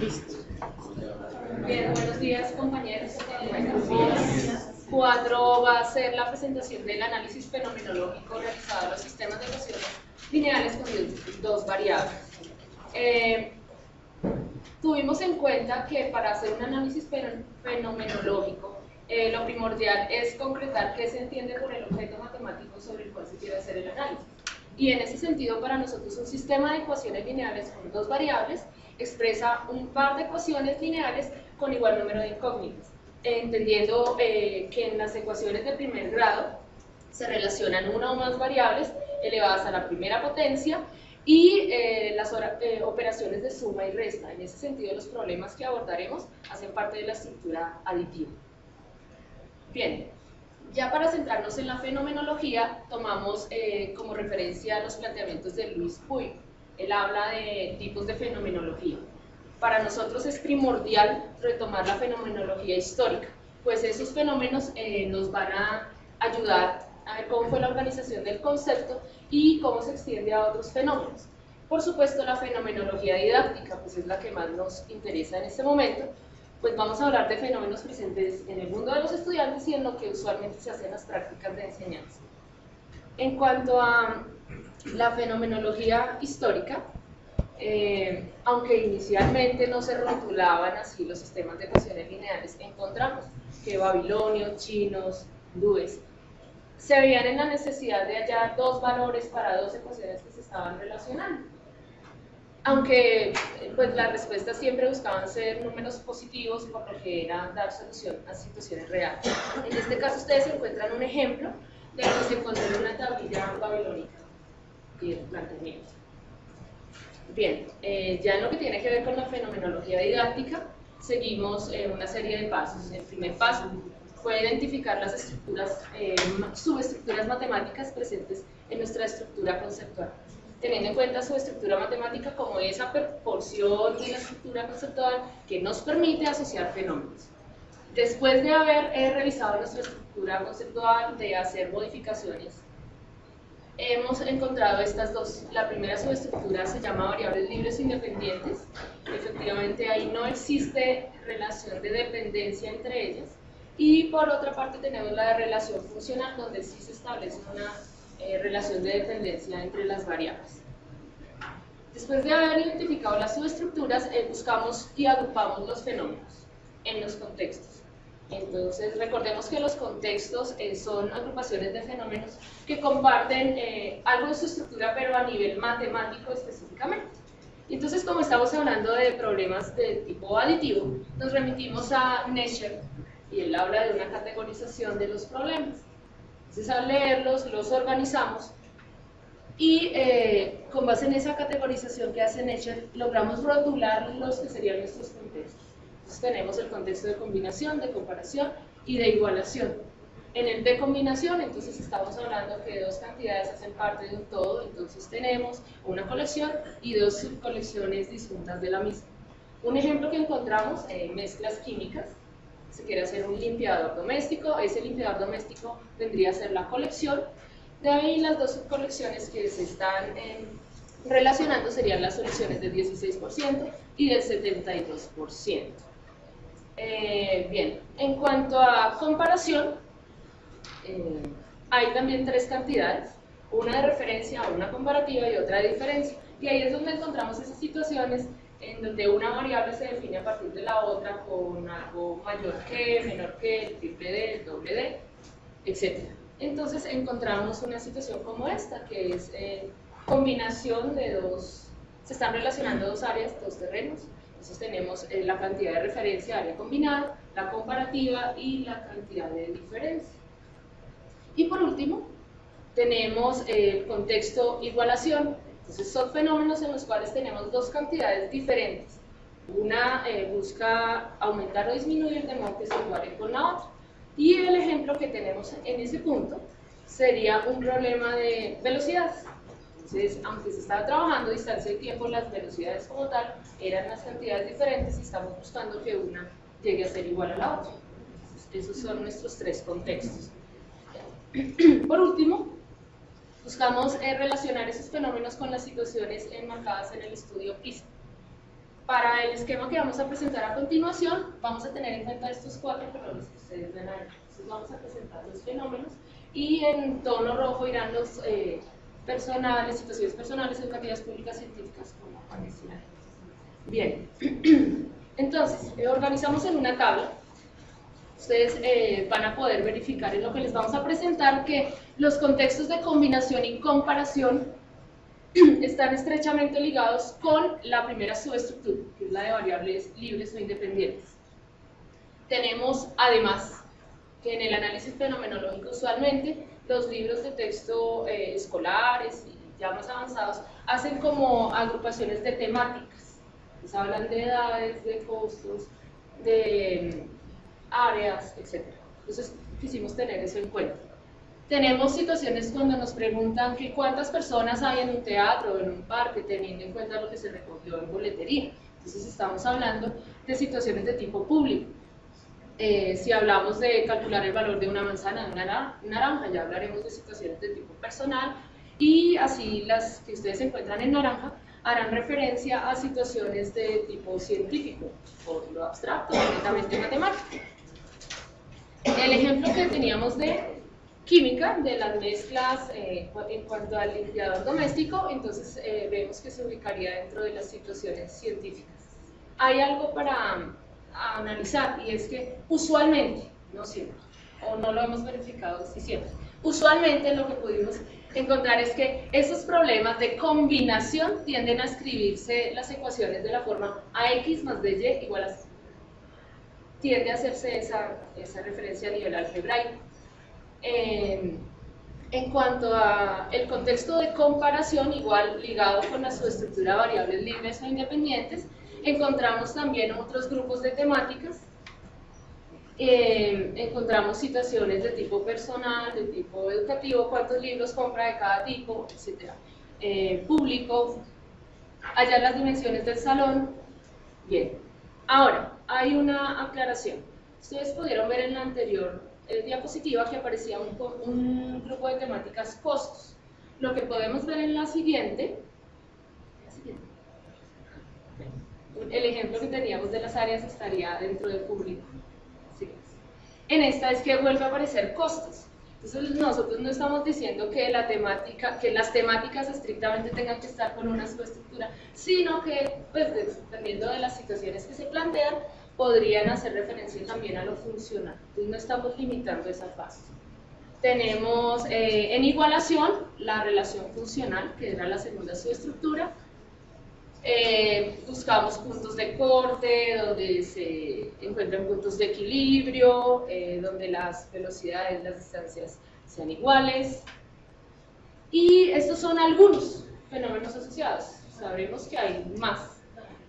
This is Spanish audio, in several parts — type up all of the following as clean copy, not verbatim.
Listo. Bien, buenos días compañeros. Buenos días. 4 va a ser la presentación del análisis fenomenológico realizado a los sistemas de ecuaciones lineales con dos variables. Tuvimos en cuenta que para hacer un análisis fenomenológico, lo primordial es concretar qué se entiende por el objeto matemático sobre el cual se quiere hacer el análisis. Y en ese sentido, para nosotros, un sistema de ecuaciones lineales con dos variables expresa un par de ecuaciones lineales con igual número de incógnitas, entendiendo que en las ecuaciones de primer grado se relacionan una o más variables elevadas a la primera potencia y las operaciones de suma y resta. En ese sentido, los problemas que abordaremos hacen parte de la estructura aditiva. Bien, ya para centrarnos en la fenomenología, tomamos como referencia los planteamientos de Louis Puig. Él habla de tipos de fenomenología. Para nosotros es primordial retomar la fenomenología histórica, pues esos fenómenos nos van a ayudar a ver cómo fue la organización del concepto y cómo se extiende a otros fenómenos. Por supuesto, la fenomenología didáctica, pues es la que más nos interesa en este momento, pues vamos a hablar de fenómenos presentes en el mundo de los estudiantes y en lo que usualmente se hace en las prácticas de enseñanza. En cuanto a la fenomenología histórica, aunque inicialmente no se rotulaban así los sistemas de ecuaciones lineales, encontramos que babilonios, chinos, hindúes, se veían en la necesidad de hallar dos valores para dos ecuaciones que se estaban relacionando. Aunque pues las respuestas siempre buscaban ser números positivos, por lo que era dar solución a situaciones reales. En este caso ustedes encuentran un ejemplo de lo que se encontró en una tablilla babilónica y el planteamiento. Bien, ya en lo que tiene que ver con la fenomenología didáctica, seguimos una serie de pasos. El primer paso fue identificar las estructuras, subestructuras matemáticas presentes en nuestra estructura conceptual, teniendo en cuenta su estructura matemática como esa porción de la estructura conceptual que nos permite asociar fenómenos. Después de haber revisado nuestra estructura conceptual, de hacer modificaciones, hemos encontrado estas dos. La primera subestructura se llama variables libres independientes. Efectivamente, ahí no existe relación de dependencia entre ellas. Y por otra parte tenemos la de relación funcional, donde sí se establece una relación de dependencia entre las variables. Después de haber identificado las subestructuras, buscamos y agrupamos los fenómenos en los contextos. Entonces, recordemos que los contextos son agrupaciones de fenómenos que comparten algo de su estructura, pero a nivel matemático específicamente. Entonces, como estamos hablando de problemas de tipo aditivo, nos remitimos a Nesher, y él habla de una categorización de los problemas. Entonces, al leerlos, los organizamos y con base en esa categorización que hace Nesher, logramos rotular los que serían nuestros contextos. Entonces, tenemos el contexto de combinación, de comparación y de igualación. En el de combinación, entonces estamos hablando que dos cantidades hacen parte de un todo, entonces tenemos una colección y dos subcolecciones disjuntas de la misma. Un ejemplo que encontramos, mezclas químicas. Se quiere hacer un limpiador doméstico, ese limpiador doméstico vendría a ser la colección, de ahí las dos subcolecciones que se están relacionando serían las soluciones del 16% y del 72%. Bien, en cuanto a comparación, hay también tres cantidades, una de referencia, una comparativa y otra de diferencia, y ahí es donde encontramos esas situaciones en donde una variable se define a partir de la otra con algo mayor que, menor que, triple D, doble D, etc. Entonces encontramos una situación como esta, que es combinación de dos, se están relacionando dos áreas, dos terrenos. Entonces tenemos la cantidad de referencia, área combinada, la comparativa y la cantidad de diferencia. Y por último, tenemos el contexto igualación. Entonces son fenómenos en los cuales tenemos dos cantidades diferentes. Una busca aumentar o disminuir de modo que se iguale con la otra. Y el ejemplo que tenemos en ese punto sería un problema de velocidades. Entonces, aunque se estaba trabajando distancia y tiempo, las velocidades como tal eran las cantidades diferentes y estamos buscando que una llegue a ser igual a la otra. Entonces, esos son nuestros tres contextos. Por último, buscamos relacionar esos fenómenos con las situaciones enmarcadas en el estudio PISA. Para el esquema que vamos a presentar a continuación, vamos a tener en cuenta estos 4 colores que ustedes ven ahí. Entonces vamos a presentar los fenómenos y en tono rojo irán los personales, situaciones personales, educativas, públicas, científicas, como aparecía. Bien, entonces organizamos en una tabla. Ustedes van a poder verificar en lo que les vamos a presentar que los contextos de combinación y comparación están estrechamente ligados con la primera subestructura, que es la de variables libres o independientes. Tenemos además que en el análisis fenomenológico usualmente los libros de texto escolares y ya más avanzados hacen como agrupaciones de temáticas. Pues hablan de edades, de costos, de áreas, etc. Entonces quisimos tener eso en cuenta. Tenemos situaciones cuando nos preguntan que cuántas personas hay en un teatro o en un parque, teniendo en cuenta lo que se recogió en boletería. Entonces estamos hablando de situaciones de tipo público. Si hablamos de calcular el valor de una manzana, de una naranja, ya hablaremos de situaciones de tipo personal, y así las que ustedes encuentran en naranja harán referencia a situaciones de tipo científico, por lo abstracto, directamente matemático. El ejemplo que teníamos de química, de las mezclas en cuanto al limpiador doméstico, entonces vemos que se ubicaría dentro de las situaciones científicas. Hay algo para analizar, y es que usualmente, no siempre, o no lo hemos verificado si siempre, usualmente lo que pudimos encontrar es que esos problemas de combinación tienden a escribirse las ecuaciones de la forma ax más by igual a c. Tiende a hacerse esa referencia a nivel algebraico. En cuanto a el contexto de comparación, igual ligado con la subestructura de variables libres o independientes, encontramos también otros grupos de temáticas. Encontramos situaciones de tipo personal, de tipo educativo, cuántos libros compra de cada tipo, etc. Público, hallar las dimensiones del salón. Bien, ahora hay una aclaración. Ustedes pudieron ver en la anterior diapositiva que aparecía un grupo de temáticas costos. Lo que podemos ver en la siguiente, el ejemplo que teníamos de las áreas estaría dentro del público. En esta es que vuelve a aparecer costos. Entonces nosotros no estamos diciendo que las temáticas estrictamente tengan que estar con una subestructura, sino que, pues, dependiendo de las situaciones que se plantean, podrían hacer referencia también a lo funcional. Entonces no estamos limitando esa fase. Tenemos en igualación la relación funcional, que era la segunda subestructura. Buscamos puntos de corte, donde se encuentran puntos de equilibrio, donde las velocidades, las distancias sean iguales. Y estos son algunos fenómenos asociados. Sabremos que hay más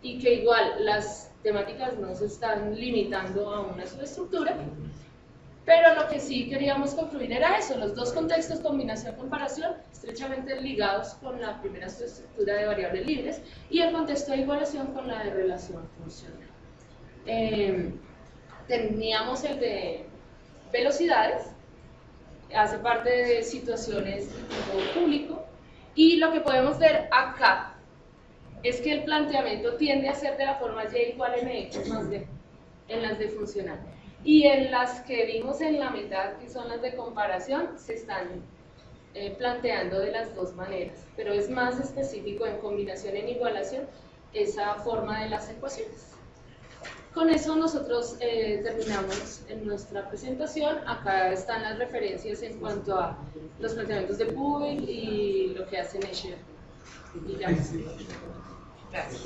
y que igual las temáticas no se están limitando a una subestructura, pero lo que sí queríamos concluir era eso, los dos contextos, combinación, comparación, estrechamente ligados con la primera subestructura de variables libres y el contexto de igualación con la de relación funcional. Teníamos el de velocidades, hace parte de situaciones de tipo público, y lo que podemos ver acá es que el planteamiento tiende a ser de la forma y igual mx más d en las de funcional. Y en las que vimos en la mitad, que son las de comparación, se están planteando de las dos maneras, pero es más específico en combinación en igualación esa forma de las ecuaciones. Con eso nosotros terminamos en nuestra presentación. Acá están las referencias en cuanto a los planteamientos de Puig y lo que hace Escher. Y ya. Gracias.